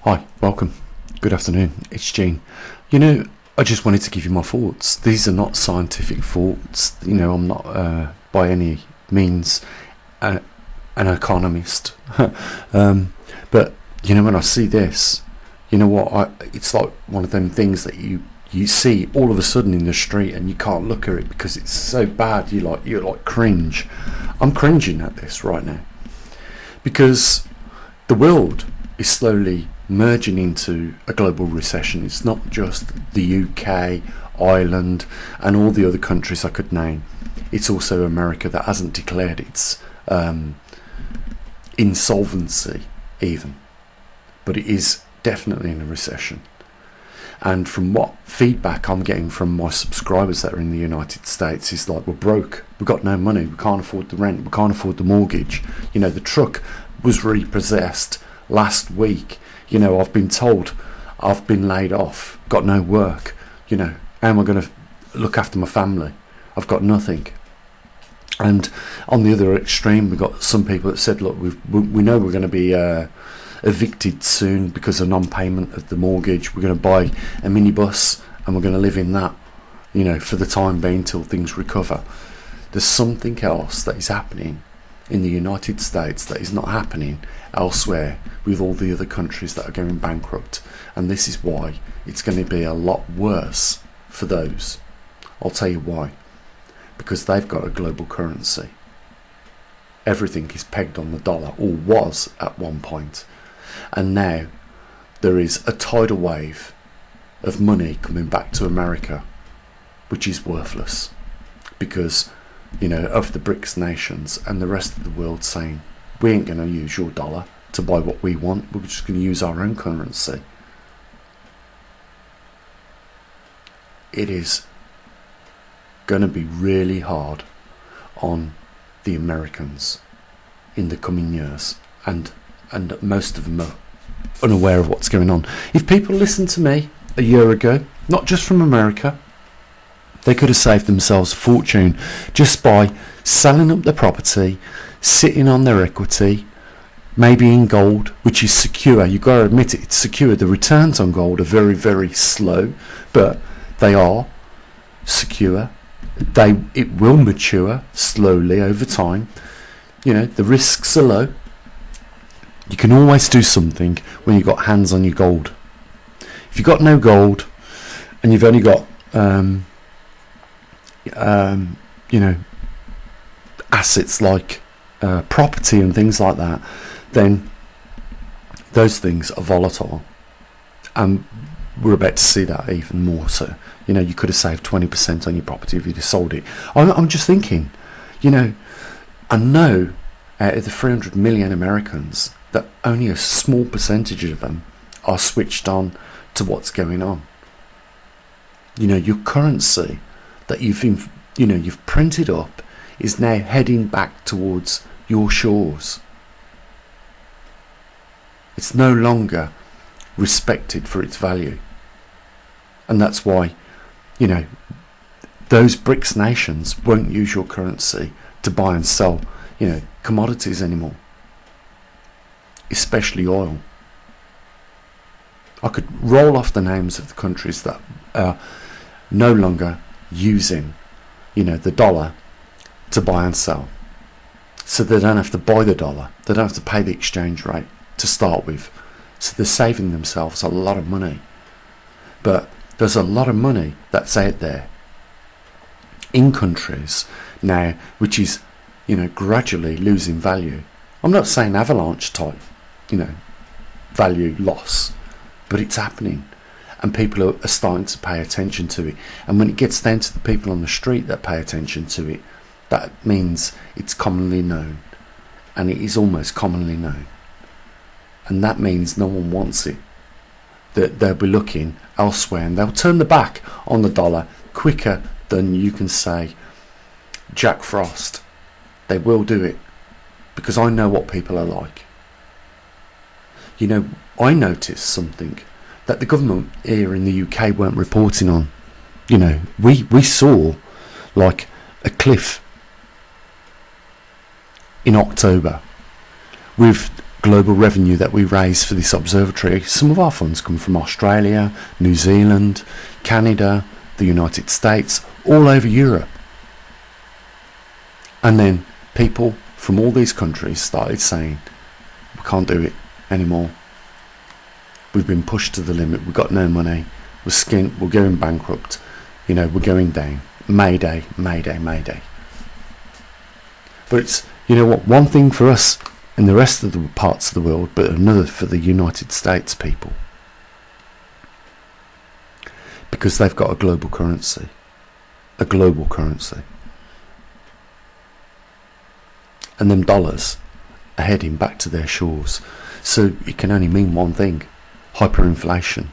Hi, welcome. Good afternoon. It's Gene. I just wanted to give you my thoughts. These are not scientific thoughts. I'm not by any means an economist. But when I see this, it's like one of them things that you see all of a sudden in the street and you can't look at it because it's so bad. You're like cringe. I'm cringing at this right now because the world is slowly merging into a global recession. It's not just the UK, Ireland and all the other countries I could name. It's also America that hasn't declared its insolvency even, but it is definitely in a recession. And from what feedback I'm getting from my subscribers that are in the United States is like, we're broke, we've got no money, we can't afford the rent, we can't afford the mortgage. The truck was repossessed last week. I've been told I've been laid off, got no work. How am I going to look after my family? I've got nothing. And on the other extreme, we've got some people that said, look, we know we're going to be evicted soon because of non-payment of the mortgage. We're going to buy a minibus and we're going to live in that, for the time being till things recover. There's something else that is happening in the United States that is not happening elsewhere with all the other countries that are going bankrupt, and this is why it's going to be a lot worse for those. I'll tell you why. Because they've got a global currency. Everything is pegged on the dollar, or was at one point, and now there is a tidal wave of money coming back to America which is worthless because of the BRICS nations and the rest of the world saying, we ain't going to use your dollar to buy what we want, we're just going to use our own currency. It is going to be really hard on the Americans in the coming years, and most of them are unaware of what's going on. If people listened to me a year ago, not just from America, they could have saved themselves a fortune just by selling up their property, sitting on their equity, maybe in gold, which is secure. You've got to admit it's secure. The returns on gold are very, very slow, but they are secure. It will mature slowly over time. The risks are low. You can always do something when you've got hands on your gold. If you've got no gold and you've only got assets like property and things like that, then those things are volatile, and we're about to see that even more so. You could have saved 20% on your property if you'd have sold it. I'm just thinking, I know out of the 300 million Americans that only a small percentage of them are switched on to what's going on. Your currency that you've printed up is now heading back towards your shores. It's no longer respected for its value, and that's why those BRICS nations won't use your currency to buy and sell commodities anymore, especially oil. I could roll off the names of the countries that are no longer using the dollar to buy and sell, so they don't have to buy the dollar, they don't have to pay the exchange rate to start with, so they're saving themselves a lot of money. But there's a lot of money that's out there in countries now which is gradually losing value. I'm not saying avalanche type value loss, but it's happening. And people are starting to pay attention to it. And when it gets down to the people on the street that pay attention to it, that means it's commonly known. And it is almost commonly known. And that means no one wants it. That they'll be looking elsewhere, and they'll turn the back on the dollar quicker than you can say Jack Frost. They will do it, because I know what people are like. I noticed something that the government here in the UK weren't reporting on. We saw like a cliff in October with global revenue that we raise for this observatory, some of our funds come from Australia, New Zealand, Canada, the United States, all over Europe. And then people from all these countries started saying, we can't do it anymore. We've been pushed to the limit. We've got no money. We're skint. We're going bankrupt. You know, we're going down. Mayday, mayday, mayday. But it's, you know what, one thing for us in the rest of the parts of the world, but another for the United States people. Because they've got a global currency. A global currency. And them dollars are heading back to their shores. So it can only mean one thing. Hyperinflation.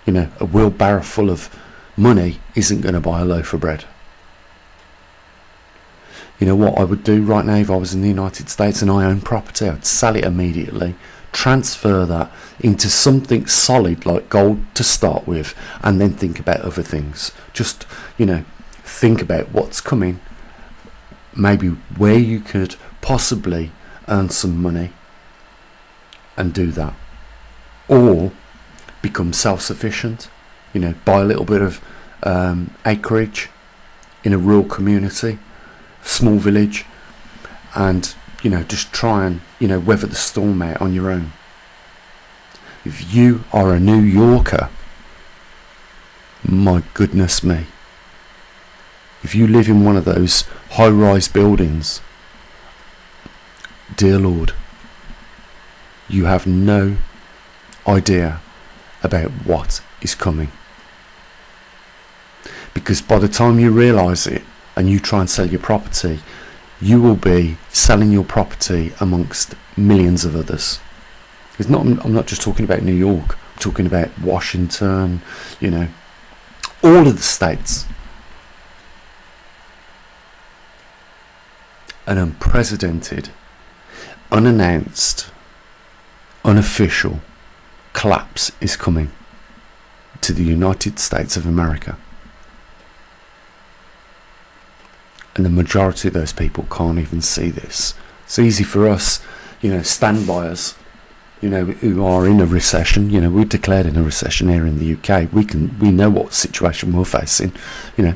You know, a wheelbarrow full of money isn't going to buy a loaf of bread. You know what I would do right now if I was in the United States and I owned property? I'd sell it immediately, transfer that into something solid like gold to start with, and then think about other things. Just, you know, think about what's coming, maybe where you could possibly earn some money and do that. Or become self-sufficient, you know, buy a little bit of acreage in a rural community, small village, and, you know, just try and, you know, weather the storm out on your own. If you are a New Yorker, my goodness me, if you live in one of those high-rise buildings, dear Lord, you have no idea about what is coming. Because by the time you realise it and you try and sell your property, you will be selling your property amongst millions of others. I'm not just talking about New York, I'm talking about Washington, you know, all of the states. An unprecedented, unannounced, unofficial collapse is coming to the United States of America. And the majority of those people can't even see this. It's easy for us, you know, stand-byers, you know, who are in a recession. You know, we're declared in a recession here in the UK. We know what situation we're facing. You know,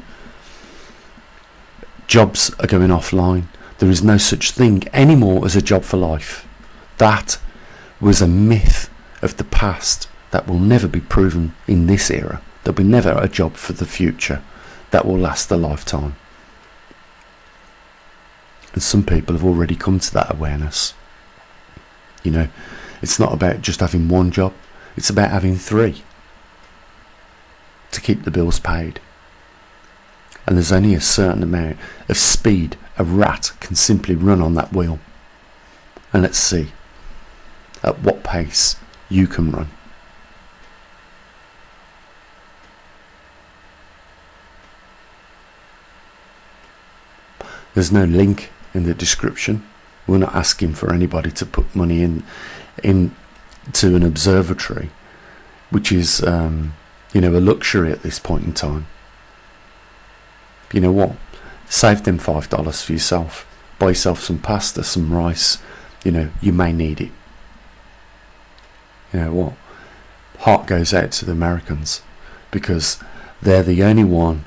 jobs are going offline. There is no such thing anymore as a job for life. That was a myth of the past that will never be proven in this era. There'll be never a job for the future that will last a lifetime. And some people have already come to that awareness. You know, it's not about just having one job, it's about having 3 to keep the bills paid. And there's only a certain amount of speed a rat can simply run on that wheel. And let's see at what pace you can run. There's no link in the description. We're not asking for anybody to put money into an observatory, which is you know, a luxury at this point in time. You know what? Save them $5 for yourself. Buy yourself some pasta, some rice. You know, you may need it. You know what? Heart goes out to the Americans, because they're the only one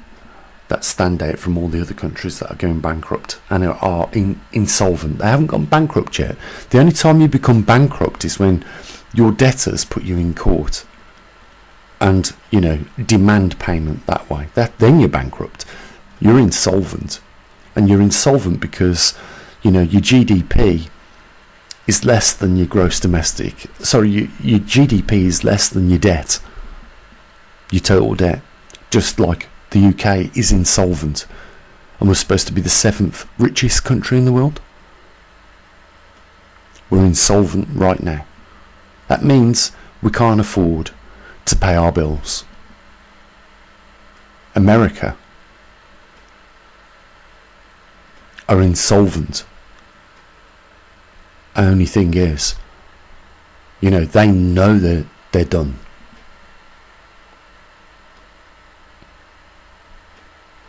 that stand out from all the other countries that are going bankrupt and are insolvent. They haven't gone bankrupt yet. The only time you become bankrupt is when your debtors put you in court and, you know, demand payment that way. Then you're bankrupt. You're insolvent. And you're insolvent because, you know, your GDP is less than your gross domestic. Sorry, your GDP is less than your debt. Your total debt. Just like the UK is insolvent. And we're supposed to be the 7th richest country in the world. We're insolvent right now. That means we can't afford to pay our bills. America are insolvent. Only thing is, you know, they know they're done.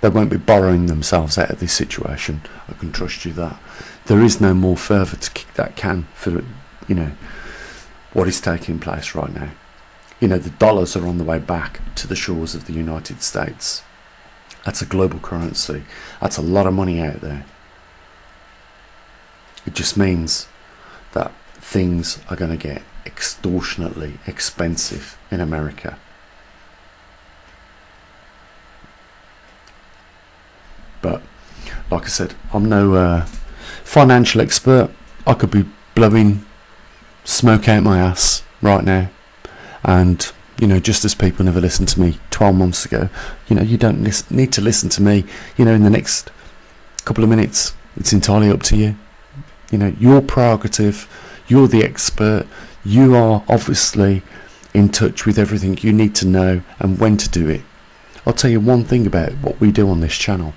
They won't be borrowing themselves out of this situation. I can trust you that. There is no more further to kick that can for you know, what is taking place right now. You know, the dollars are on the way back to the shores of the United States. That's a global currency. That's a lot of money out there. It just means that things are going to get extortionately expensive in America. But like I said, I'm no financial expert. I could be blowing smoke out my ass right now, and you know, just as people never listened to me 12 months ago, you know, you don't need to listen to me, you know, in the next couple of minutes. It's entirely up to you. You know, your prerogative. You're the expert. You are obviously in touch with everything you need to know and when to do it. I'll tell you one thing about what we do on this channel,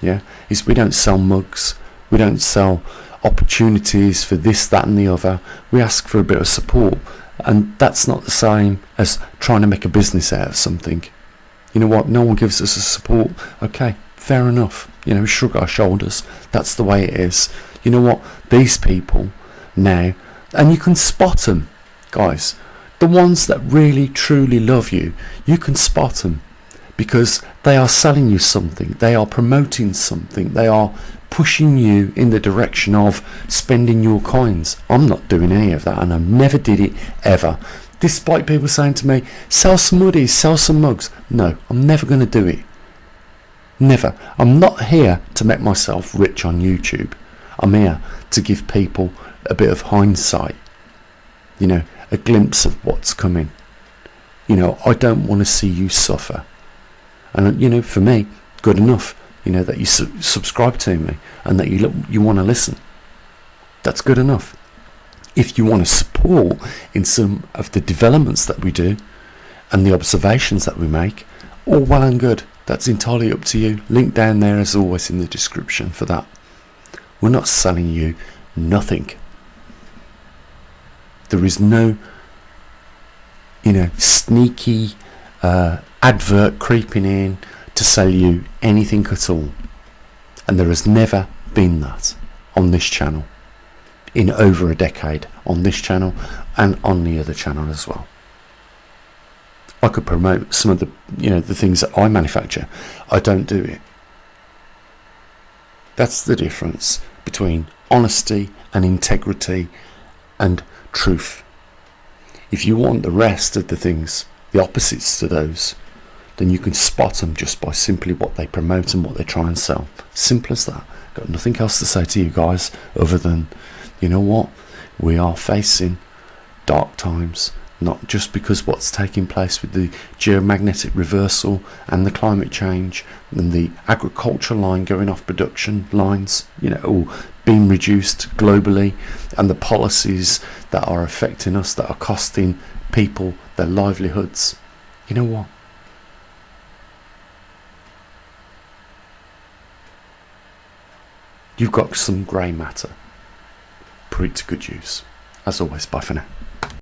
yeah, is we don't sell mugs. We don't sell opportunities for this, that and the other. We ask for a bit of support, and that's not the same as trying to make a business out of something. You know what, no one gives us a support, okay, fair enough, you know, shrug our shoulders. That's the way it is. You know what, these people now, and you can spot them, guys, the ones that really truly love you, you can spot them because they are selling you something, they are promoting something, they are pushing you in the direction of spending your coins. I'm not doing any of that, and I never did it ever, despite people saying to me, sell some hoodies, sell some mugs. No, I'm never going to do it. Never. I'm not here to make myself rich on YouTube. I'm here to give people a bit of hindsight, you know, a glimpse of what's coming. You know, I don't want to see you suffer, and you know, for me, good enough, you know, that you subscribe to me and that you want to listen. That's good enough. If you want to support in some of the developments that we do and the observations that we make, all well and good. That's entirely up to you. Link down there as always in the description for that. We're not selling you nothing. There is no, you know, sneaky advert creeping in to sell you anything at all, and there has never been that on this channel in over a decade, on this channel and on the other channel as well. I could promote some of the, you know, the things that I manufacture. I don't do it. That's the difference between honesty and integrity and truth. If you want the rest of the things, the opposites to those, then you can spot them just by simply what they promote and what they try and sell. Simple as that. Got nothing else to say to you guys other than, you know what, we are facing dark times, not just because what's taking place with the geomagnetic reversal and the climate change and the agriculture line going off production lines, you know, all being reduced globally, and the policies that are affecting us, that are costing people their livelihoods. You know what? You've got some grey matter. Put it to good use. As always, bye for now.